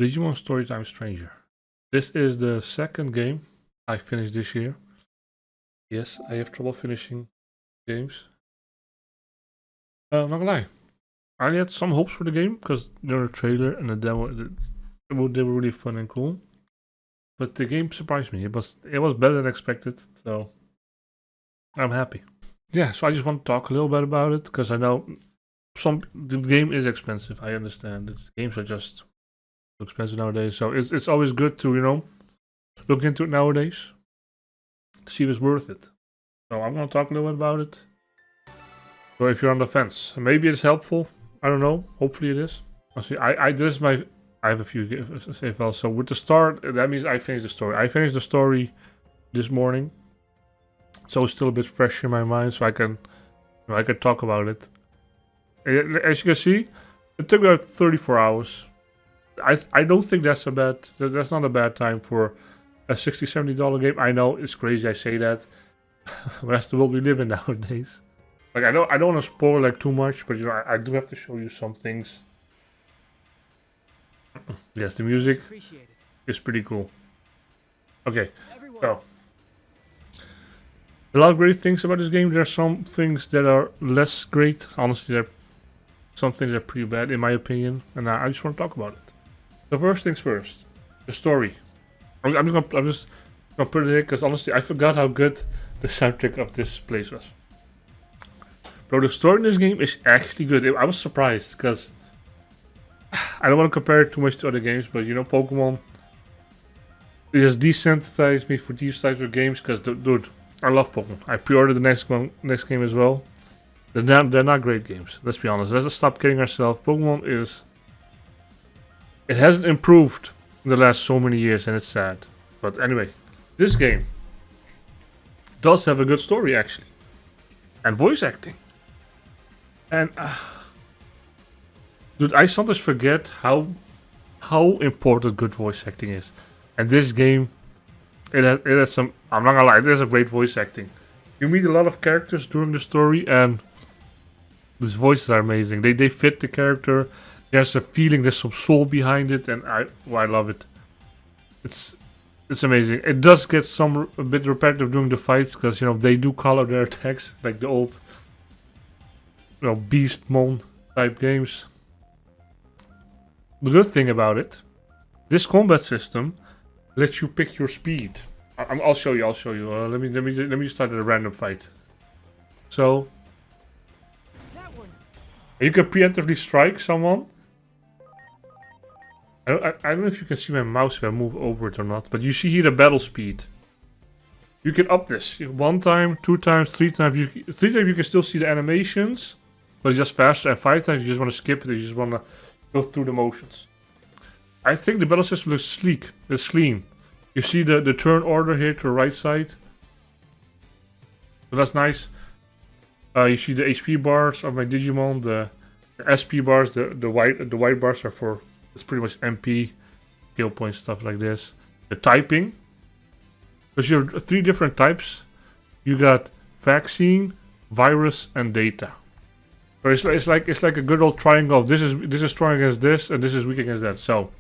Digimon Storytime Stranger. This is the second game I finished this year. Yes, I have trouble finishing games. Not gonna lie, I had some hopes for the game because the trailer and the demo they were really fun and cool. But the game surprised me. It was better than expected, so I'm happy. Yeah, so I just want to talk a little bit about it because I know the game is expensive. I understand games are just too expensive nowadays, so it's always good to look into it nowadays, see if it's worth it. So I'm gonna talk a little bit about it. So if you're on the fence, maybe it's helpful. I don't know. Hopefully it is. I'll see. I have a few save files. So with the start, that means I finished the story. I finished the story this morning, so it's still a bit fresh in my mind. So I can talk about it. As you can see, it took about 34 hours. I don't think that's not a bad time for a $60-$70 game. I know it's crazy I say that, but that's the world we live in nowadays. Like I don't want to spoil like too much, but I do have to show you some things. Yes, the music is pretty cool. Okay, so a lot of great things about this game. There are some things that are less great. Honestly, some things are pretty bad in my opinion, and I just want to talk about it. The first things first, the story. I'm just gonna put it here because honestly, I forgot how good the soundtrack of this place was. Bro, the story in this game is actually good. I was surprised because I don't want to compare it too much to other games, but Pokemon it has desensitized me for these types of games because, dude, I love Pokemon. I pre-ordered the next game as well. They're not great games. Let's be honest. Let's stop kidding ourselves. Pokemon it hasn't improved in the last so many years, and it's sad. But anyway, this game does have a good story actually, and voice acting. And dude, I sometimes forget how important good voice acting is. And this game, it has some. I'm not gonna lie, it has a great voice acting. You meet a lot of characters during the story, and these voices are amazing. They fit the character. There's a feeling, there's some soul behind it, and I love it. It's amazing. It does get a bit repetitive during the fights because they do call out their attacks like the old Beastmon type games. The good thing about it, this combat system lets you pick your speed. I'll show you. Let me start at a random fight. So you can preemptively strike someone. I don't know if you can see my mouse if I move over it or not, but you see here the battle speed. You can up this 1 time, 2 times, 3 times. 3 times you can still see the animations, but it's just faster. And 5 times you just want to skip it. You just want to go through the motions. I think the battle system looks sleek. It's clean. You see the turn order here to the right side. So that's nice. You see the HP bars of my Digimon. The SP bars, the white bars are for. It's pretty much MP, skill points, stuff like this. The typing, because you have 3 different types. You got vaccine, virus, and data. So it's like a good old triangle of this is strong against this, and this is weak against that. So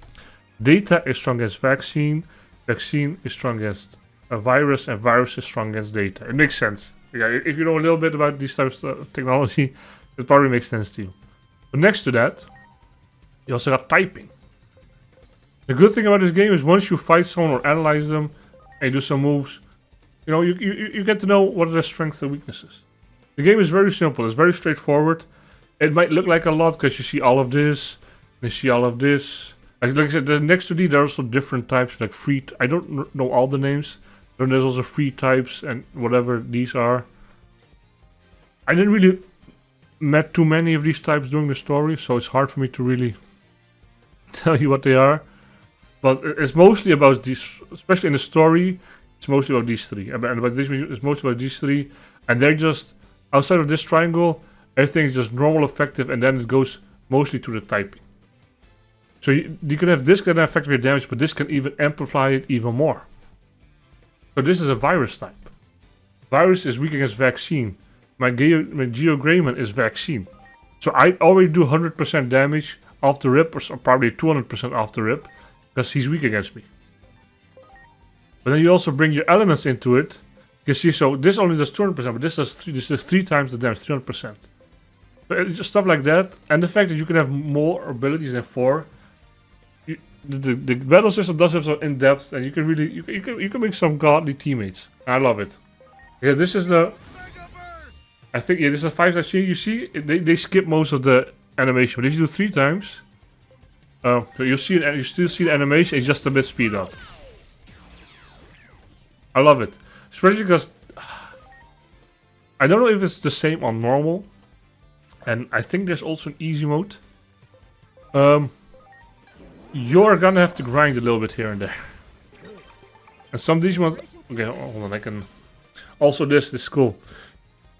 data is strong against vaccine is strong against a virus, and virus is strong against data. It makes sense. Yeah, if you know a little bit about these types of technology, it probably makes sense to you. But next to that, you also got typing. The good thing about this game is once you fight someone or analyze them and do some moves, you get to know what are their strengths and weaknesses. The game is very simple. It's very straightforward. It might look like a lot because you see all of this, and you see all of this. Like I said, next to these there are also different types, like free. I don't know all the names. Then there's also free types and whatever these are. I didn't really met too many of these types during the story, so it's hard for me to really tell you what they are. But it's mostly about these, especially in the story, it's mostly about these 3. But this is mostly about these 3. And they're just, outside of this triangle, everything is just normal, effective, and then it goes mostly to the typing. So you can have this kind of effect with your damage, but this can even amplify it even more. So this is a virus type. Virus is weak against vaccine. My Geogramon is vaccine. So I already do 100% damage off the rip, or probably 200% off the rip, because he's weak against me. But then you also bring your elements into it. You see, so this only does 200%, but this does 3 times the damage, 300%. So it's just stuff like that, and the fact that you can have more abilities than 4. The battle system does have some in depth, and you can really you can make some godly teammates. I love it. Yeah, this is the. I think this is a 5-star scene. You see, they skip most of the animation, but if you do 3 times, so you still see the animation. It's just a bit speed up. I love it, especially because I don't know if it's the same on normal, and I think there's also an easy mode. You're gonna have to grind a little bit here and there. And some Digimon... Okay, hold on, I can... Also this is cool.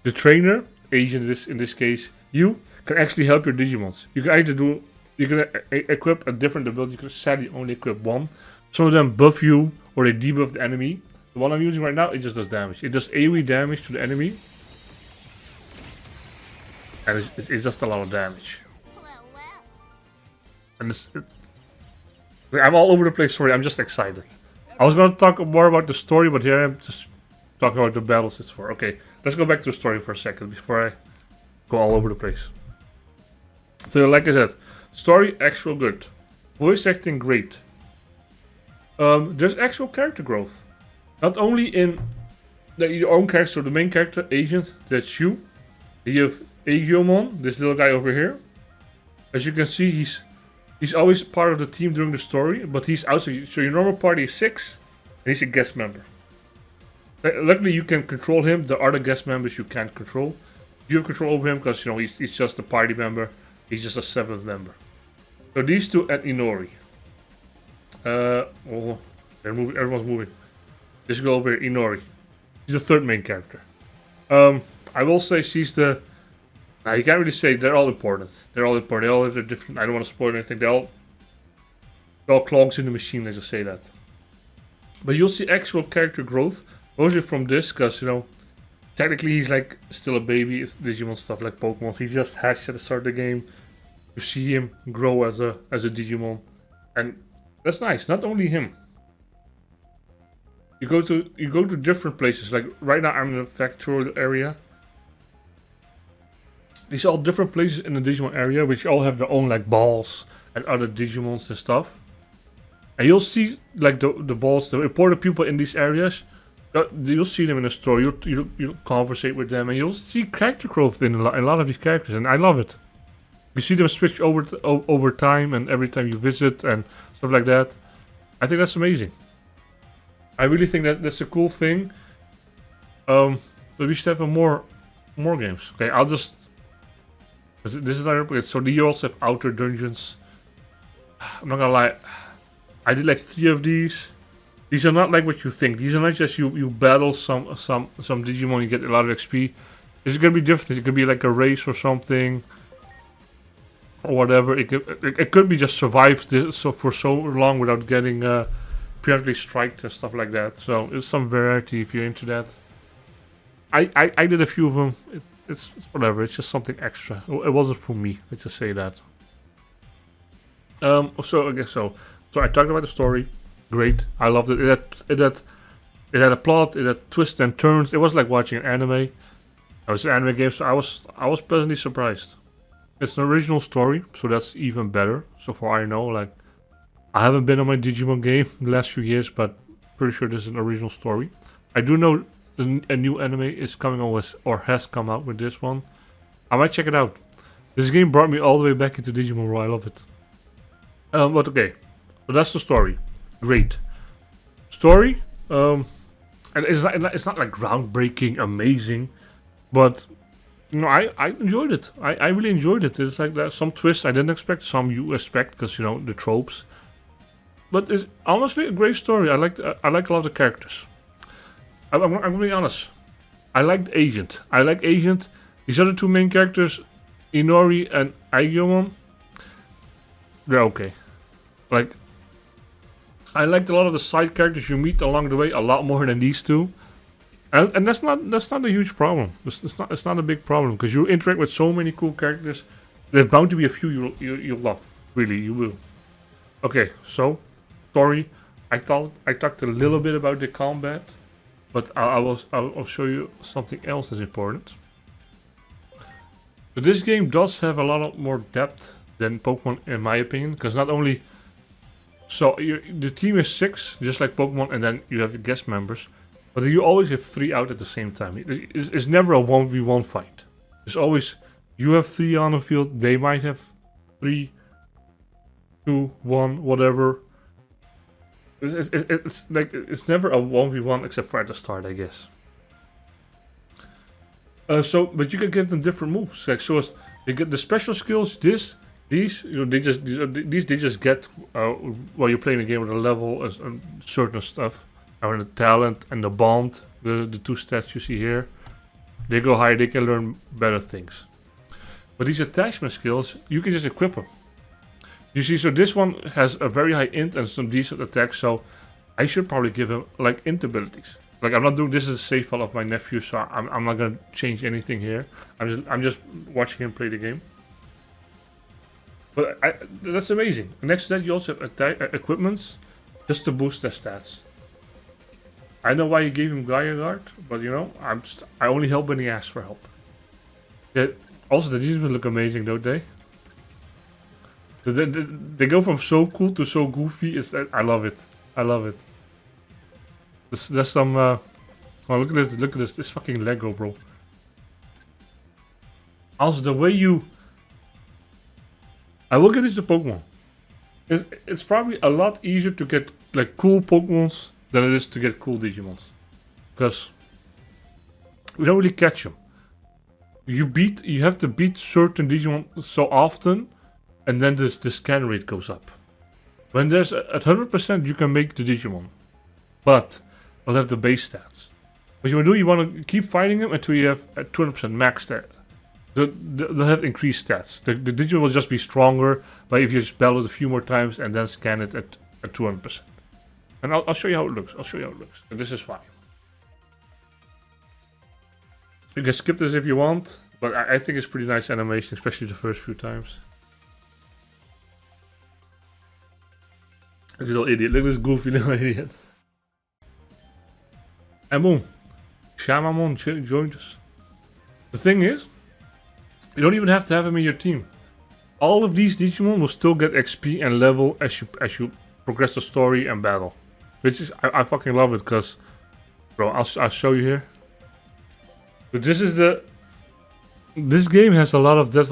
The trainer, agent in this case, you can actually help your Digimons. You can either do... You can equip a different ability. You can sadly only equip one. Some of them buff you, or they debuff the enemy. The one I'm using right now, it just does damage. It does AoE damage to the enemy. And it's just a lot of damage. And I'm all over the place, sorry, I'm just excited. I was gonna talk more about the story, but here I'm just talking about the battles it's for. Okay, let's go back to the story for a second before I go all over the place. So like I said, story actual good. Voice acting great. There's actual character growth. Not only in your own character, so the main character, agent, that's you. You have Digimon, this little guy over here. As you can see, he's always part of the team during the story, but he's outside. So your normal party is 6, and he's a guest member. Luckily, you can control him. The other guest members you can't control. You have control over him because he's just a party member. He's just a 7th member. So these two and Inori. Oh, they're moving. Everyone's moving. Let's go over here. Inori. She's the 3rd main character. I will say she's the. Now you can't really say they're all important. They're all important. They all have their different. I don't want to spoil anything. They're all clogs in the machine. Let's just say that. But you'll see actual character growth, mostly from this, because technically he's like still a baby. It's Digimon stuff like Pokemon. He just hatched at the start of the game. You see him grow as a Digimon, and that's nice. Not only him. You go to different places. Like right now, I'm in the factory area. These are all different places in the Digimon area, which all have their own like balls and other Digimons and stuff. And you'll see like the balls, the important people in these areas. You'll see them in the store. You'll conversate with them, and you'll see character growth in a lot of these characters, and I love it. You see them switch over time, and every time you visit and stuff like that. I think that's amazing. I really think that's a cool thing. But we should have more games. Okay, I'll just. This is another place. So you also have outer dungeons. I'm not gonna lie. I did like 3 of these. These are not like what you think. These are not just you battle some Digimon, you get a lot of XP. This is gonna be different. It could be like a race or something, or whatever. It could be just survive this for so long without getting periodically striked and stuff like that. So it's some variety if you're into that. I did a few of them. It's whatever. It's just something extra. It wasn't for me. Let's just say that. So I guess so. So I talked about the story. Great. I loved it. It had a plot. It had twists and turns. It was like watching an anime. It was an anime game, so I was pleasantly surprised. It's an original story, so that's even better. So far I know, like I haven't been on my Digimon game the last few years, but pretty sure this is an original story. I do know a new anime is coming on with, or has come out with this one. I might check it out. This game brought me all the way back into Digimon World. I love it. But okay, so that's the story. Great story. And it's not like groundbreaking, amazing, but I enjoyed it. I really enjoyed it. It's like there's some twists I didn't expect. Some you expect because the tropes. But it's honestly a great story. I like a lot of the characters. I'm gonna be honest. I liked Agent. These other 2 main characters, Inori and Aigomon, they're okay. Like, I liked a lot of the side characters you meet along the way a lot more than these 2, and that's not a huge problem. It's not a big problem because you interact with so many cool characters. There's bound to be a few you'll love. Really, you will. Okay, so story. I talked a little bit about the combat, but I'll show you something else that's important. So this game does have a lot more depth than Pokemon, in my opinion, because not only the team is 6, just like Pokemon, and then you have guest members, but you always have 3 out at the same time. It's never a 1v1 fight. It's always you have 3 on the field. They might have 3, 2, 1, whatever. It's like it's never a 1v1 except for at the start, I guess. But you can give them different moves. Like they get the special skills. These they just get while you're playing a game with a level and certain stuff, and the talent and the bond, the 2 stats you see here. They go higher. They can learn better things. But these attachment skills, you can just equip them. You see, so this one has a very high int and some decent attacks, so I should probably give him like int abilities. Like I'm not doing this as a save file of my nephew, so I'm not gonna change anything here. I'm just watching him play the game. But that's amazing. Next to that, you also have equipments just to boost their stats. I know why you gave him Gaia Guard, but you know, I only help when he asks for help. Yeah, also, the Digimon look amazing, don't they? They go from so cool to so goofy. I love it. I love it. There's some. Oh, look at this! Look at this! This fucking Lego, bro. Also, the way you. I will give this to Pokemon. It's probably a lot easier to get like cool Pokemons than it is to get cool Digimons, because we don't really catch them. You have to beat certain Digimon so often, and then the scan rate goes up. When there's at 100%, you can make the Digimon, but they'll have the base stats. What you want to do, you want to keep fighting them until you have at 200% max stat. They'll have increased stats. The Digimon will just be stronger, but if you just battle it a few more times and then scan it at 200%. And I'll show you how it looks. And this is fine. You can skip this if you want, but I think it's pretty nice animation, especially the first few times. Little idiot. Look at this goofy little idiot. And boom. Shamamon joined us. The thing is, you don't even have to have him in your team. All of these Digimon will still get XP and level as you progress the story and battle. Which is, I fucking love it, because, bro, I'll show you here. But this game has a lot of depth.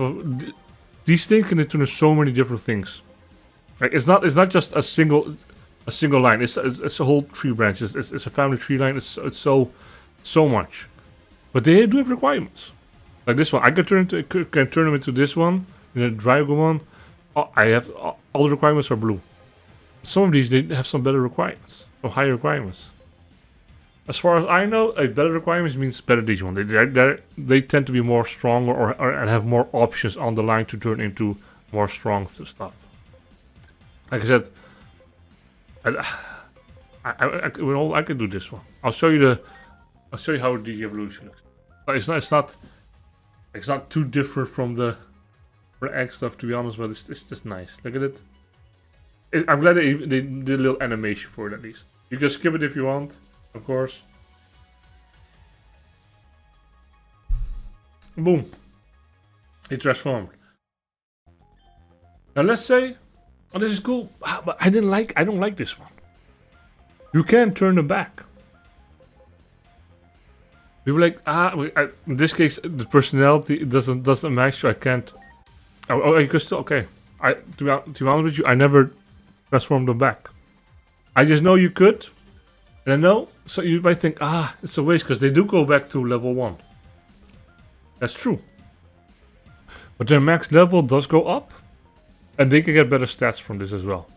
These things can turn into so many different things. Like it's not just a single line. It's a whole tree branch. It's a family tree line. It's so much. But they do have requirements. Like this one, I can turn them into this one, and then Dragomon. I have all the requirements are blue. Some of these they have some better requirements, or higher requirements. As far as I know, a better requirements means better Digimon. They tend to be more stronger or and have more options on the line to turn into more strong stuff. Like I said, I can do this one. I'll show you how the evolution looks. It's not too different from the egg stuff, to be honest, but it's just nice. Look at it. I'm glad they did a little animation for it at least. You can skip it if you want, of course. Boom. It transformed. Now let's say, oh, this is cool, but I don't like this one. You can't turn them back. We were like, in this case, the personality doesn't match, so I can't. Oh, you can still, okay. To be honest with you, I never transformed them back. I just know you could, and I know, so you might think, it's a waste, because they do go back to level 1. That's true. But their max level does go up, and they can get better stats from this as well.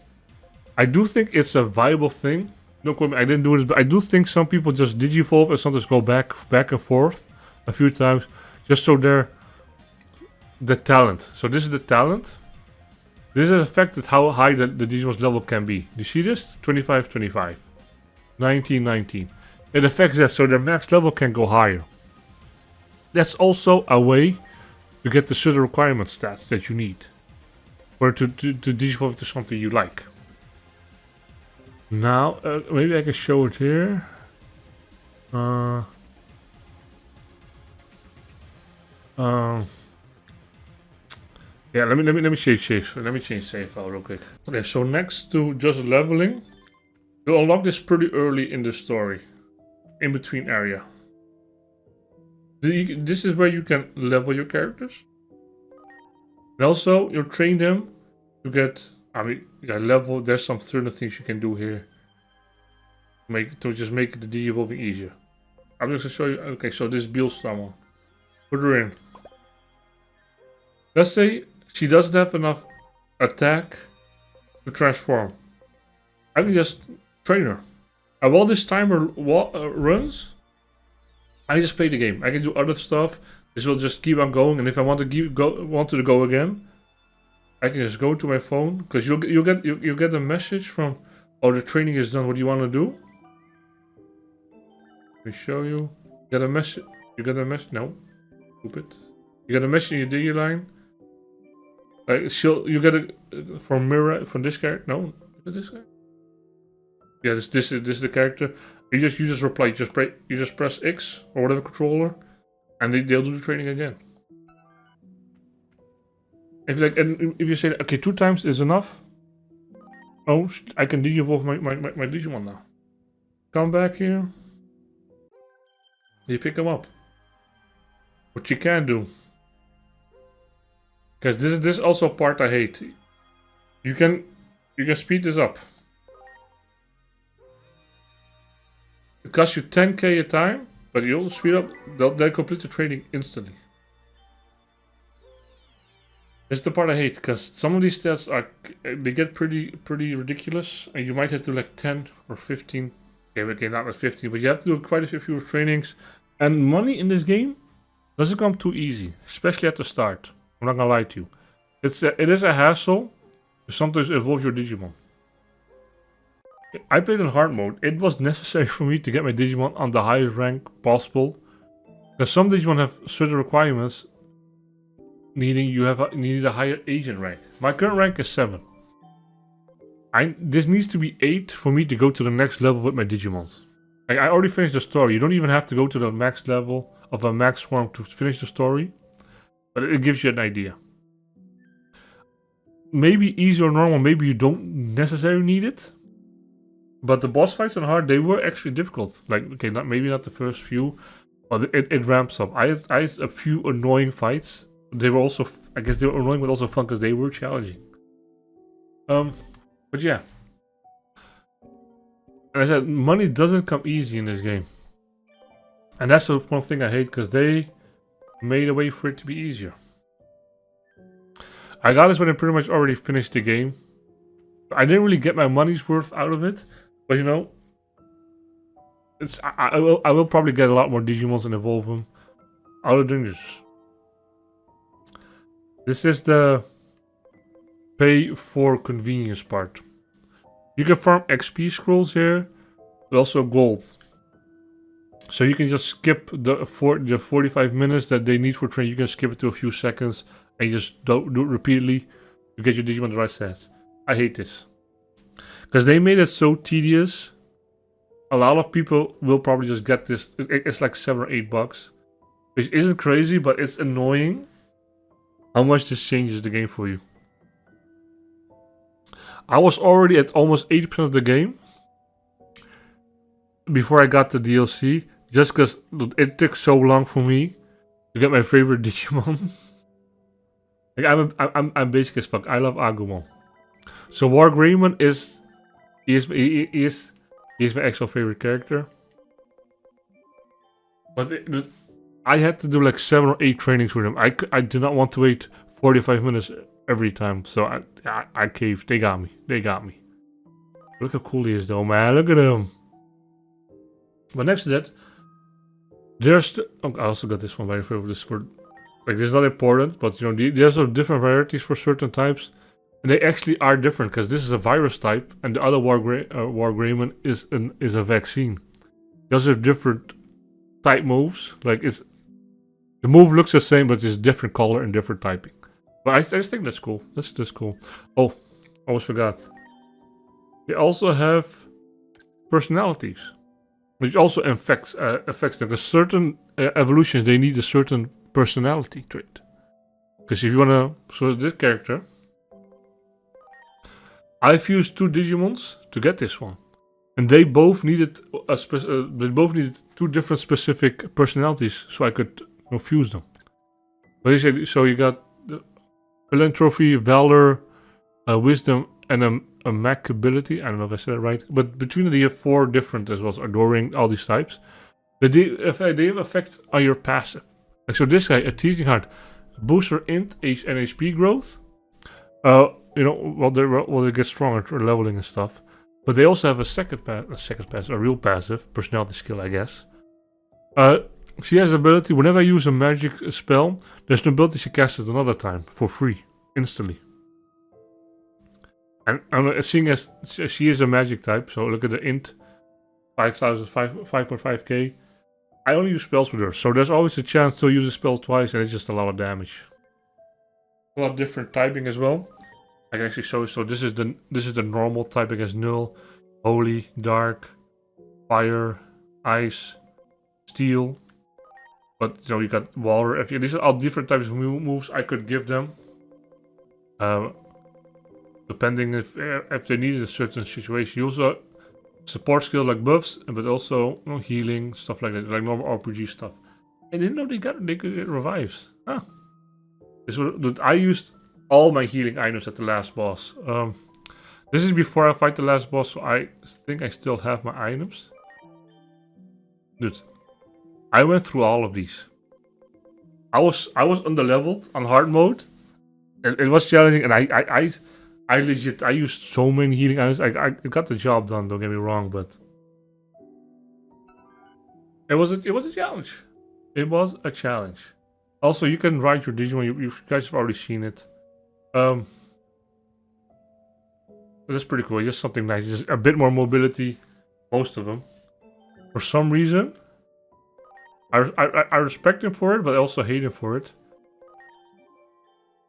I do think it's a viable thing. No comment, I didn't do this, but I do think some people just digivolve and sometimes go back and forth a few times, just so they're the talent. So this is the talent. This has affected how high the Digimon's level can be. You see this? 25, 25. 19, 19. It affects that, so their max level can go higher. That's also a way to get the certain requirement stats that you need. or to digivolve to something you like. Now, maybe I can show it here. Yeah, let me change save. Let me change save file real quick. Okay, so next to just leveling, you unlock this pretty early in the story, in between area. This is where you can level your characters, and also you train them to get. I mean, yeah, level. There's some certain things you can do here. Just make the de-evolving easier. I'm just gonna show you. Okay, so this build someone. Put her in. Let's say she doesn't have enough attack to transform. I can just train her. And while this timer runs, I just play the game. I can do other stuff. This will just keep on going. And if I want to go again, I can just go to my phone, because you'll get a message from, oh, the training is done. What do you want to do? Let me show you. You get a message. No, stupid. You get a message in your Digi line. You get it from this character. No, is it this guy? Yeah, this is the character. You just reply. You just press X or whatever controller, and they'll do the training again. If you say, okay, 2 times is enough. Oh, I can de-evolve my Digimon now. Come back here. You pick them up. What you can do, because this is also a part I hate. You can speed this up. It costs you 10k a time, but you'll speed up. They'll complete the training instantly. This is the part I hate, because some of these stats they get pretty ridiculous, and you might have to do like 10 or 15. Okay, not like 15, but you have to do quite a few trainings. And money in this game doesn't come too easy, especially at the start. I'm not gonna lie to you. It is a hassle to sometimes evolve your Digimon. I played in hard mode. It was necessary for me to get my Digimon on the highest rank possible, because some Digimon have certain requirements needed a higher agent rank. My current rank is 7. This needs to be 8 for me to go to the next level with my Digimons. I already finished the story. You don't even have to go to the max level of a max form to finish the story, but it gives you an idea. Maybe easy or normal, maybe you don't necessarily need it. But the boss fights on hard, they were actually difficult. Like, okay, maybe not the first few, but it ramps up. I had a few annoying fights. They were also, I guess they were annoying, but also fun because they were challenging. But yeah. And I said, money doesn't come easy in this game. And that's the one thing I hate, because they made a way for it to be easier. I got this when I pretty much already finished the game. I didn't really get my money's worth out of it, but you know, I will probably get a lot more Digimons and evolve them. Other than this. This is the pay for convenience part. You can farm XP scrolls here, but also gold. So you can just skip the 45 minutes that they need for training. You can skip it to a few seconds and you just do it repeatedly to get your Digimon the right stats. I hate this, because they made it so tedious. A lot of people will probably just get this. It's like $7 or $8, which isn't crazy, but it's annoying how much this changes the game for you. I was already at almost 80% of the game before I got the DLC, just because it took so long for me to get my favorite Digimon. Like I'm basic as fuck. I love Agumon. So Wargreymon is my actual favorite character. But I had to do like 7 or 8 trainings with him. I did not want to wait 45 minutes every time. So I caved. They got me. Look how cool he is though, man. Look at him. But next to that, I also got this one by favorite. This is not important, but you know, there's different varieties for certain types. And they actually are different, because this is a virus type, and the other Wargreymon is a vaccine. Those are different type moves. Like the move looks the same, but it's different color and different typing. But I just think that's cool. That's cool. Oh, almost forgot. They also have personalities, which also affects them. Because certain evolutions, they need a certain personality trait. Because if you wanna, so this character, I've used 2 Digimons to get this one, and they both needed two different specific personalities, so I could fuse them. So you got the philanthropy, valor, wisdom, and a mech ability. I don't know if I said it right, but between them you have 4 different as well as adoring, all these types. They have effect on your passive. Like so, this guy, a teaching heart, boosts your int and HP growth. While they get stronger through leveling and stuff. But they also have a real passive personality skill, I guess. She has the ability, whenever I use a magic spell, there's an ability she casts it another time for free, instantly. And seeing as she is a magic type, so look at the int, 5.5k. I only use spells with her, so there's always a chance to use a spell twice, and it's just a lot of damage. A lot of different typing as well. I can actually show you. So this is the normal typing as null, holy, dark, fire, ice, steel. But so you got water. These are all different types of moves I could give them, depending if they needed a certain situation. You also support skill like buffs, but also healing stuff like that, like normal RPG stuff. I didn't know they could get revives. Huh. I used all my healing items at the last boss. This is before I fight the last boss, so I think I still have my items. Dude, I went through all of these. I was underleveled on hard mode. It was challenging, and I legit used so many healing items. I got the job done. Don't get me wrong, but it was a challenge. It was a challenge. Also, you can ride your Digimon. You guys have already seen it. That's pretty cool. Just something nice. Just a bit more mobility. Most of them. For some reason, I respect him for it, but I also hate him for it.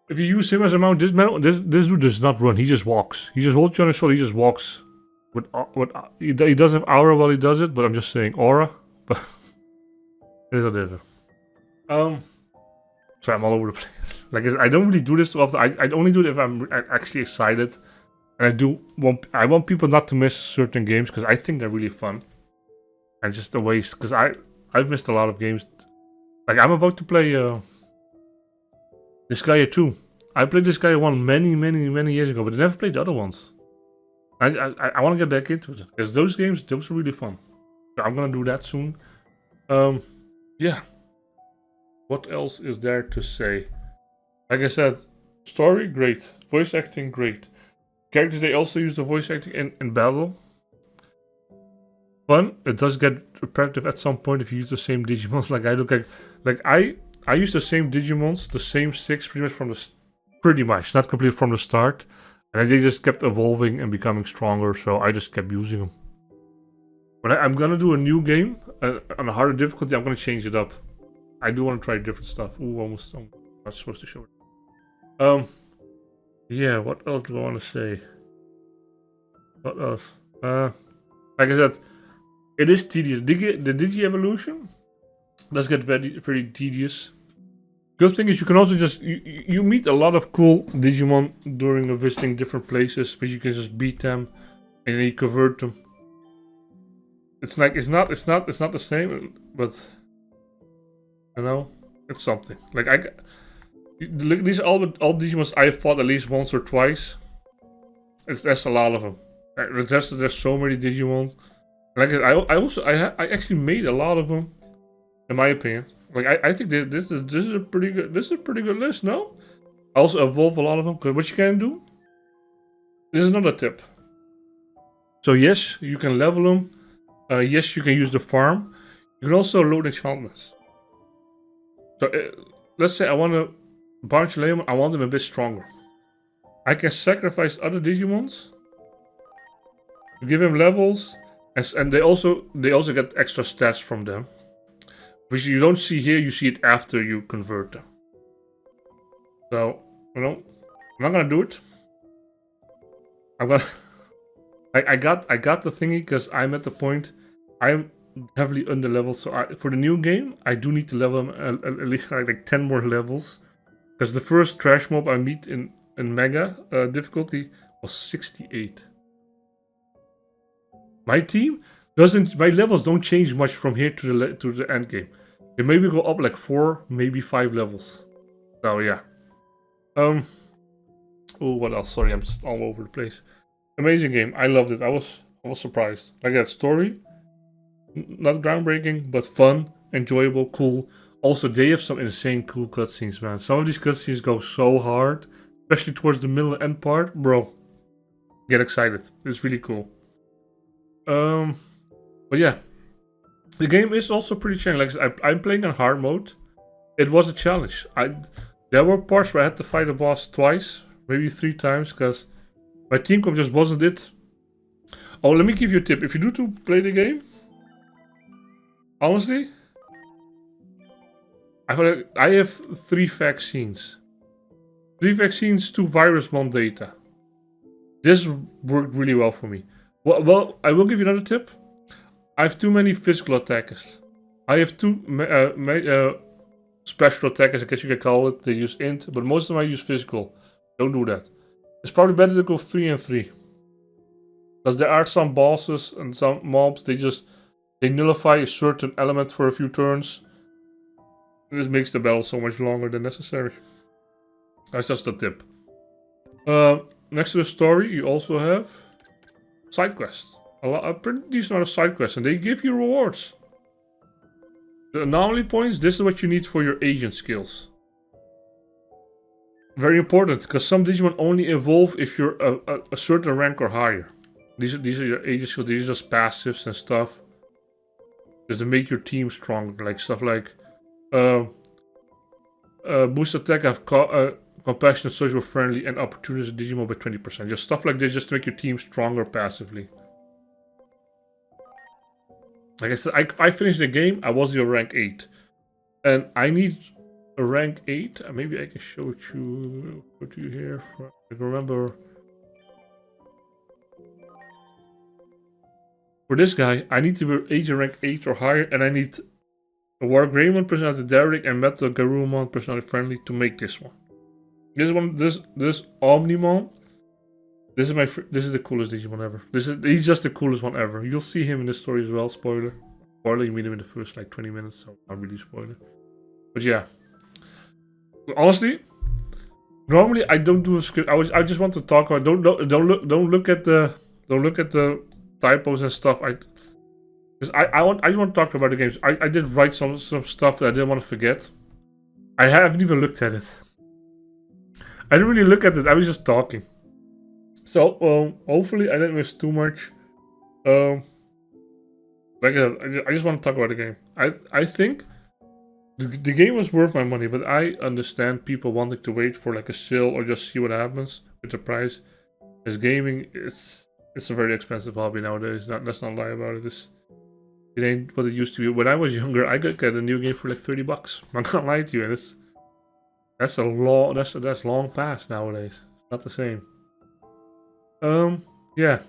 If you use him as a mount, this dude does not run. He just walks. He just holds you on his shoulder. He just walks. He does have aura while he does it, but I'm just saying aura. But it is a different. Sorry, I'm all over the place. Like I don't really do this too often. I only do it if I'm actually excited, and I want people not to miss certain games because I think they're really fun, and just a waste because I've missed a lot of games. Like I'm about to play Disgaea 2. I played Disgaea 1 many years ago, but I never played the other ones. I want to get back into it because those are really fun. So I'm gonna do that soon. Yeah. What else is there to say? Like I said, story great, voice acting great. Characters, they also use the voice acting in battle. Fun. It does get repetitive at some point if you use the same Digimons. Like I look like I use the same Digimons, the same 6 pretty much, not completely from the start, and they just kept evolving and becoming stronger. So I just kept using them. When I'm gonna do a new game on a harder difficulty, I'm gonna change it up. I do want to try different stuff. Ooh, almost. I'm not supposed to show it. Yeah. What else do I want to say? What else? Like I said, it is tedious. The Digi evolution does get very tedious. Good thing is you can also just you meet a lot of cool Digimon during visiting different places, but you can just beat them and then you convert them. It's like it's not the same, but. You know, it's something. Like these all Digimons I fought at least once or twice. That's a lot of them. There's so many Digimons. Like I actually made a lot of them, in my opinion. Like I think this is a pretty good list. No, I also evolve a lot of them. Cause what you can do. This is another tip. So yes, you can level them. Yes, you can use the farm. You can also load enchantments. So let's say I want to bunch Daimon, I want them a bit stronger. I can sacrifice other Digimons to give him levels, and they also get extra stats from them, which you don't see here. You see it after you convert them. So You know, I'm not gonna do it. I'm gonna. I got the thingy because I'm at the point. I'm heavily under leveled, so for the new game, I do need to level them at least like 10 more levels. Because the first trash mob I meet in Mega difficulty was 68. My team doesn't. My levels don't change much from here to the end game. They maybe go up like 4, maybe 5 levels. So yeah. Oh, what else? Sorry, I'm just all over the place. Amazing game. I loved it. I was surprised. Like that story, not groundbreaking, but fun, enjoyable, cool. Also, they have some insane cool cutscenes, man. Some of these cutscenes go so hard, especially towards the middle and end part, bro. Get excited. It's really cool. But yeah, the game is also pretty challenging. Like I'm playing on hard mode. It was a challenge. There were parts where I had to fight a boss twice, maybe 3 times, because my team comp just wasn't it. Oh, let me give you a tip. If you do to play the game, honestly, I have 3 vaccines. 3 vaccines, 2 virus, 1 data. This worked really well for me. Well, I will give you another tip. I have too many physical attackers. I have 2 special attackers, I guess you can call it. They use int, but most of them I use physical. Don't do that. It's probably better to go 3 and 3. Because there are some bosses and some mobs, they nullify a certain element for a few turns. This makes the battle so much longer than necessary. That's just a tip. Next to the story, you also have side quests. A pretty decent amount of side quests, and they give you rewards. The anomaly points, this is what you need for your agent skills. Very important, because some Digimon only evolve if you're a certain rank or higher. These are your agent skills, these are just passives and stuff. Just to make your team stronger, like stuff like boost attack, have compassionate, social, friendly, and opportunity Digimon by 20%. Just stuff like this, just to make your team stronger passively. Like I said, I finished the game, I was your rank 8. And I need a rank 8. Maybe I can show it you, put you here. I can remember. For this guy, I need to be agent rank 8 or higher, and I need a War Greymon personality Derek and Metal Garurumon personality friendly to make this one. This one, this Omnimon. This is the coolest Digimon ever. He's just the coolest one ever. You'll see him in this story as well. Spoiler, you meet him in the first like 20 minutes, so not really spoiler. But yeah, honestly, normally I don't do a script. I just want to talk about. Don't look at the typos and stuff. I just want to talk about the games. I did write some stuff that I didn't want to forget. I haven't even looked at it. I didn't really look at it. I was just talking. So hopefully I didn't miss too much. Like I said, I just want to talk about the game. I think the game was worth my money, but I understand people wanting to wait for like a sale or just see what happens with the price. Because gaming it's a very expensive hobby nowadays. Let's not lie about it. It ain't what it used to be. When I was younger, I could get a new game for like $30. I'm not gonna lie to you. That's long past nowadays. It's not the same. Yeah.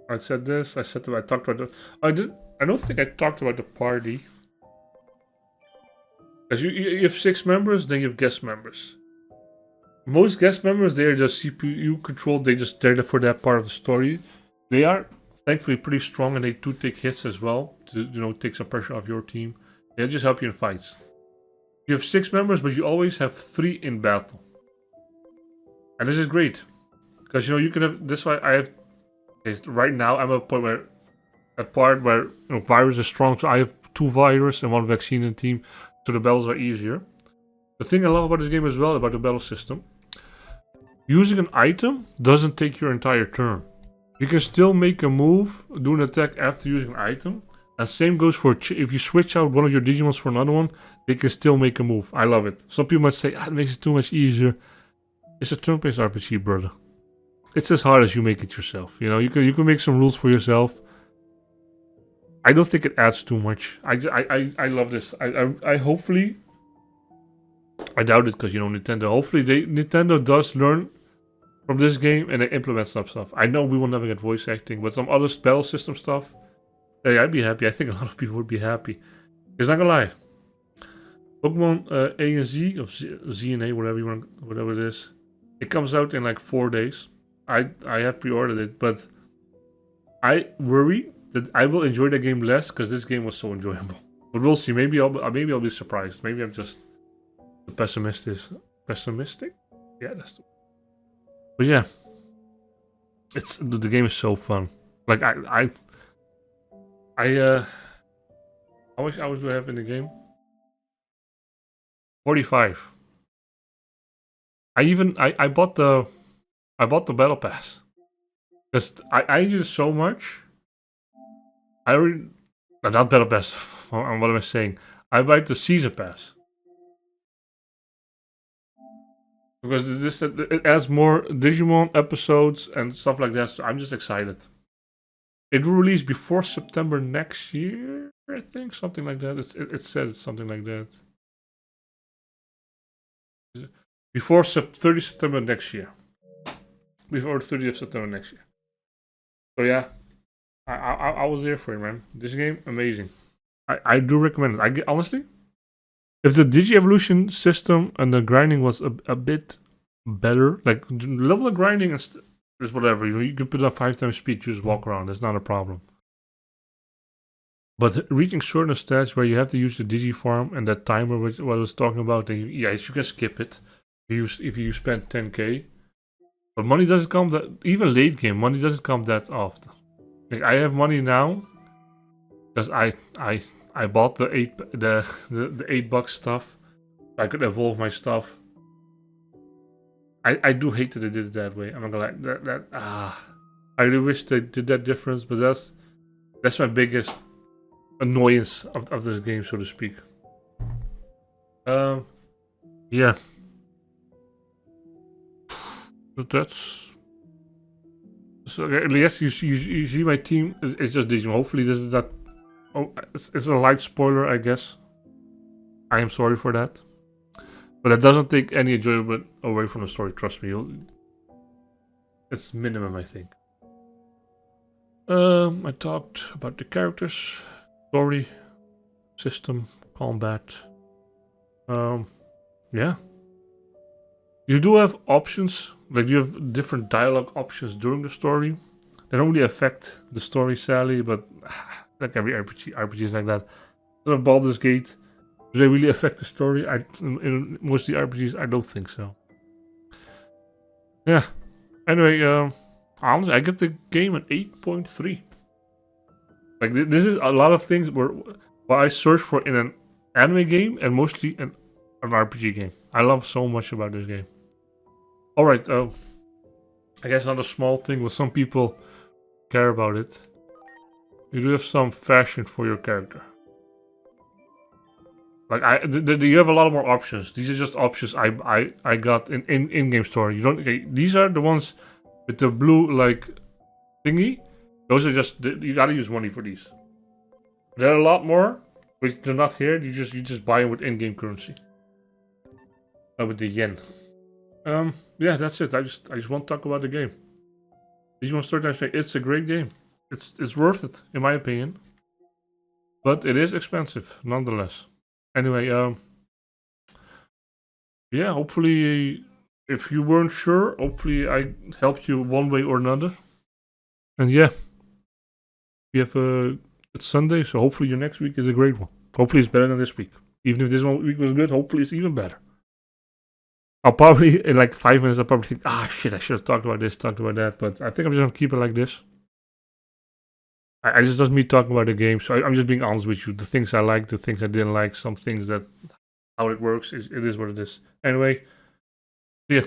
I said this. I talked about I don't think I talked about the party. Because you have 6 members, then you have guest members. Most guest members, they are just CPU controlled. They're there for that part of the story. They are thankfully pretty strong, and they do take hits as well to take some pressure off your team. They'll just help you in fights. You have 6 members, but you always have 3 in battle, and this is great because you can have. This why I have. Right now, I'm at a part where virus is strong, so I have 2 virus and 1 vaccine in the team, so the battles are easier. The thing I love about this game as well, about the battle system, using an item doesn't take your entire turn. You can still make a move, do an attack after using an item. And same goes for if you switch out one of your Digimons for another one, they can still make a move. I love it. Some people might say, it makes it too much easier. It's a turn-based RPG, brother. It's as hard as you make it yourself. You can make some rules for yourself. I don't think it adds too much. I love this. I hopefully I doubt it because Nintendo. Hopefully, Nintendo does learn from this game and they implement some stuff. I know we will never get voice acting, but some other battle system stuff. Hey, I'd be happy. I think a lot of people would be happy. It's not gonna lie. Pokemon A and Z of Z and A, whatever it is. It comes out in like 4 days. I have pre-ordered it, but I worry that I will enjoy the game less because this game was so enjoyable. But we'll see. Maybe I'll be surprised. Maybe I'm just pessimistic. Yeah, that's the. But yeah, the game is so fun. Like how much hours do I have in the game? 45. I bought the battle pass because I use so much. I already not battle pass. What am I saying? I buy the season pass because it adds more Digimon episodes and stuff like that. So I'm just excited. It will release before September next year, I think, something like that. It said something like that. Before 30 September next year. Before 30th September next year. So yeah, I was there for it, man. This game, amazing. I do recommend it. Honestly, if the Digi-Evolution system and the grinding was a bit better, like level of grinding is whatever. You can put up 5 times speed, just walk around. That's not a problem. But reaching certain stats where you have to use the Digi farm and that timer, what I was talking about, then you can skip it if you spend 10k. But money doesn't come that even late game. Money doesn't come that often. Like I have money now because I bought the $8 stuff. I could evolve my stuff. I do hate that they did it that way. I'm not gonna lie. I really wish they did that difference, but that's my biggest annoyance of this game, so to speak. Yeah. But that's so. Yes, you see my team. It's just Digimon. Hopefully, this is that. Oh, it's a light spoiler, I guess. I am sorry for that, but that doesn't take any enjoyment away from the story. Trust me, it's minimum, I think. I talked about the characters, story, system, combat. Yeah. You do have options, like you have different dialogue options during the story. They don't really affect the story, sadly, but like every RPG is like that. Sort of Baldur's Gate, do they really affect the story? In most of the RPGs, I don't think so. Yeah. Anyway, honestly, I give the game an 8.3. Like this is a lot of things where I search for in an anime game and mostly an RPG game. I love so much about this game. Alright, I guess another small thing, but some people care about it. You do have some fashion for your character. Like you have a lot more options. These are just options I got in-game store. You don't. Okay, these are the ones with the blue like thingy. Those are just you gotta use money for these. There are a lot more, which they're not here. You just buy them with in-game currency. With the yen. Yeah, that's it. I just want to talk about the game. Digimon Storytime. It's a great game. It's worth it, in my opinion. But it is expensive, nonetheless. Anyway, yeah, hopefully, if you weren't sure, hopefully I helped you one way or another. And yeah, we have it's Sunday, so hopefully your next week is a great one. Hopefully it's better than this week. Even if this one week was good, hopefully it's even better. I'll probably, in like 5 minutes, I'll probably think, shit, I should have talked about this, talked about that. But I think I'm just going to keep it like this. I just doesn't me talking about the game, so I'm just being honest with you. The things I like, the things I didn't like, some things that, how it works, it is what it is. Anyway, yeah.